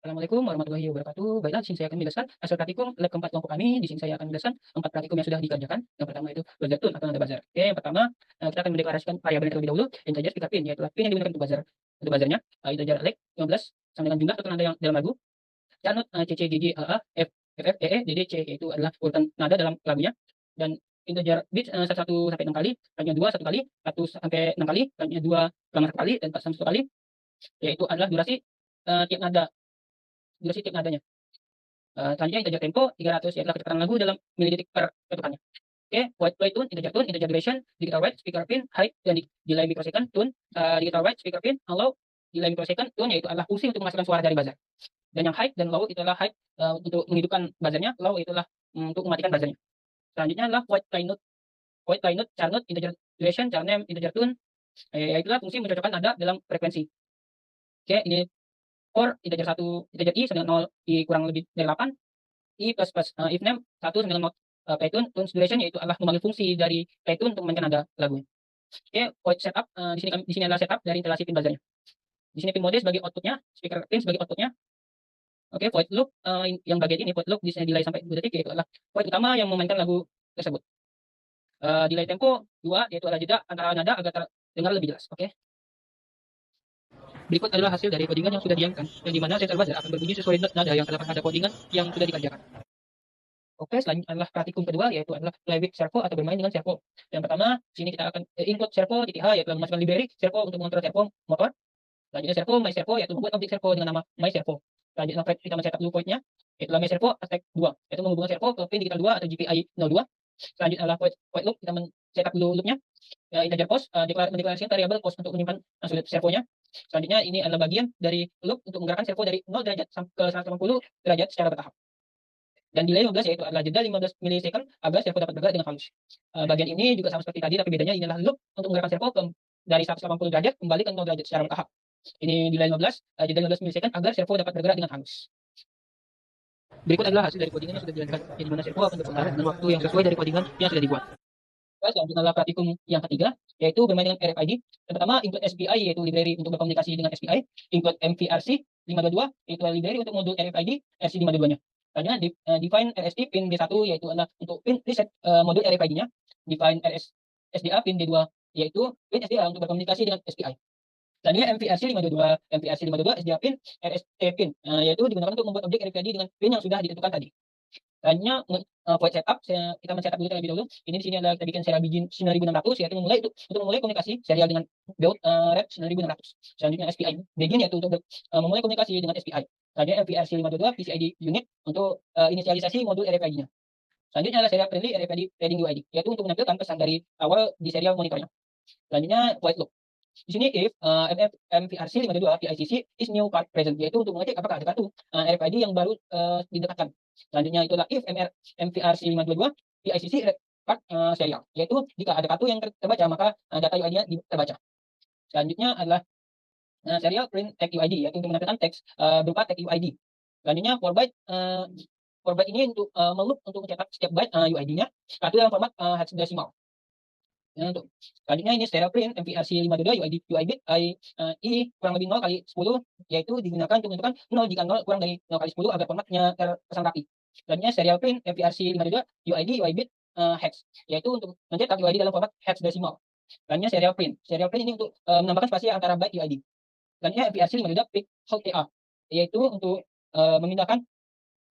Assalamualaikum warahmatullahi wabarakatuh. Baiklah, di sini saya akan menjelaskan hasil praktikum lab keempat kelompok kami. Di sini saya akan menjelaskan 4 praktikum yang sudah dikerjakan. Yang pertama itu buzzer tune atau nada buzzer. Oke, yang pertama kita akan mendeklarasikan variabel terlebih dahulu, integer speaker pin, yaitu pin yang digunakan untuk buzzer. Untuk buzzernya, integer leg 15 sama dengan jumlah atau nada yang dalam lagu. Canut C C G G A A F F F E E D D C, yaitu adalah urutan nada dalam lagunya. Dan integer bit 1 sampai 6 kali, lainnya 2 1 kali, 1 sampai 6 kali, lainnya 2 1 kali, dan 4 sampai 1 kali, yaitu adalah tiap nada, durasi tiap nadanya. Selanjutnya integer tempo 300, yaitu kecepatan lagu dalam milidetik per ketukannya. Oke, white play tune, integer duration, digital wide, speaker pin, height, dan delay microsecond, tune, digital wide, speaker pin, low, delay microsecond, tune, yaitu adalah fungsi untuk menghasilkan suara dari buzzer. Dan yang height dan low itu adalah height untuk menghidupkan buzzernya, low itu adalah untuk mematikan buzzernya. Selanjutnya adalah white line note, char note, integer duration, char name, integer tune, yaitu fungsi mencocokkan nada dalam frekuensi. Oke, ini for integer i sama dengan 0, i kurang lebih dari 8, i plus plus if name 1 sama dengan mode playtune, tunes duration, yaitu adalah memanggil fungsi dari playtune untuk memainkan nada lagunya. Oke, void setup, di sini adalah setup dari instalasi pin buzzernya. Di sini pin mode sebagai outputnya, speaker pin sebagai outputnya. Oke, void loop, yang bagian ini void loop di sini delay sampai 2 detik, yaitu adalah void utama yang memainkan lagu tersebut. Delay tempo 2, yaitu adalah jeda antara nada agar terdengar lebih jelas. Oke. Berikut adalah hasil dari codingan yang sudah diamkan, yang dimana sensor buzzer akan berbunyi sesuai nada yang terdapat pada codingan yang sudah dikerjakan. Oke, selanjutnya adalah praktikum kedua, yaitu adalah play with servo atau bermain dengan servo. Yang pertama, sini kita akan input servo titik H, yaitu memasukkan library servo untuk mengontrol servo motor. Selanjutnya servo my servo, yaitu membuat objek servo dengan nama my servo. Selanjutnya kita men-setup dulu point-nya, yaitu my servo attack 2, yaitu menghubungkan servo ke pin digital 2 atau GPI 02. Selanjutnya adalah void loop, kita men-setup dulu loopnya. Integer post, mendeklarasikan variabel post untuk menyimpan sudut servonya. Selanjutnya ini adalah bagian dari loop untuk menggerakkan servo dari 0 derajat ke 180 derajat secara bertahap. Dan delay 15, yaitu adalah jeda 15 milisecond agar servo dapat bergerak dengan halus. Bagian ini juga sama seperti tadi, tapi bedanya ini adalah loop untuk menggerakkan servo dari 180 derajat kembali ke 0 derajat secara bertahap. Ini delay 15, jeda 15 milisecond agar servo dapat bergerak dengan halus. Berikut adalah hasil dari codingan yang sudah dijalankan, di mana servo akan berputar dengan waktu yang sesuai dari codingan yang sudah dibuat. Selanjutnya adalah praktikum yang ketiga, yaitu bermain dengan RFID. Yang pertama, include SPI, yaitu library untuk berkomunikasi dengan SPI. Include MVRC 522, yaitu library untuk modul RFID RC 522-nya. Selanjutnya, define RST pin D1, yaitu adalah untuk pin reset modul RFID-nya. Define SDA pin D2, yaitu pin SDA untuk berkomunikasi dengan SPI. Selanjutnya MVRC 522 SDA pin RST pin, yaitu digunakan untuk membuat objek RFID dengan pin yang sudah ditentukan tadi. Selanjutnya void setup, kita men-setup dulu terlebih dahulu. Ini di sini adalah kita bikin serial begin 9600, yaitu untuk memulai komunikasi serial dengan baud rep 9600. Selanjutnya SPI begin, yaitu untuk memulai komunikasi dengan SPI. Selanjutnya MVRC 522 PCID unit untuk inisialisasi modul RFID-nya. Selanjutnya adalah serial friendly RFID reading UID, yaitu untuk menampilkan pesan dari awal di serial monitornya. Selanjutnya white loop. Di sini if MVRC 522 PICC is new card present, yaitu untuk mengecek apakah ada kartu RFID yang baru didekatkan. Selanjutnya itulah if MVRC 522 PICC card serial, yaitu jika ada kartu yang terbaca maka data UID-nya terbaca. Selanjutnya adalah serial print tag UID, yaitu untuk menampilkan teks berupa tag UID. Selanjutnya for byte ini untuk meloop untuk mencetak setiap byte UID-nya kartu dalam format hexadecimal. Untuk selanjutnya ini serial print MVRC 522 UI bit I kurang lebih 0 kali 10, yaitu digunakan untuk menentukan 0 jika 0 kurang dari 0 kali 10 agar formatnya terkesan rapi. Selanjutnya serial print MVRC 522 UI bit hex, yaitu untuk mencetak UID dalam format hexadecimal. Selanjutnya serial print ini untuk menambahkan spasi antara byte UID. Selanjutnya MVRC 522 pick hold TA, yaitu untuk memindahkan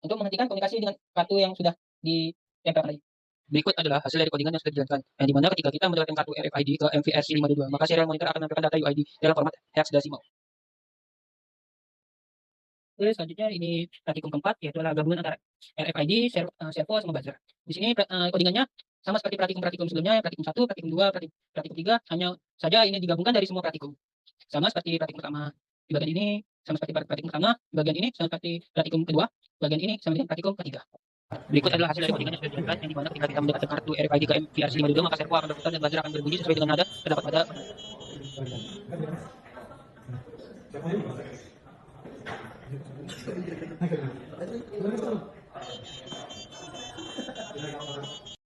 untuk menghentikan komunikasi dengan kartu yang sudah ditempelkan tadi. Berikut adalah hasil dari codingan yang sudah dijalankan, yang dimana ketika kita mendapatkan kartu RFID ke MVRC 522, maka serial monitor akan menampilkan data UID dalam format hexadecimal. Oke, selanjutnya ini praktikum keempat, yaitu adalah gabungan antara RFID, servo, sama buzzer. Di sini codingannya sama seperti praktikum sebelumnya, praktikum 1, praktikum 2, praktikum 3, hanya saja ini digabungkan dari semua praktikum. Sama seperti praktikum pertama di bagian ini, sama seperti praktikum pertama di bagian ini, sama seperti praktikum kedua, bagian ini, sama dengan praktikum ketiga. Berikut adalah hasil dari codingan yang sudah dijalankan, yang dimana ketika kita mendekatkan kartu RFID ke MVRC 522, maka servo akan berputar dan buzzer akan berbunyi sesuai dengan nada terdapat pada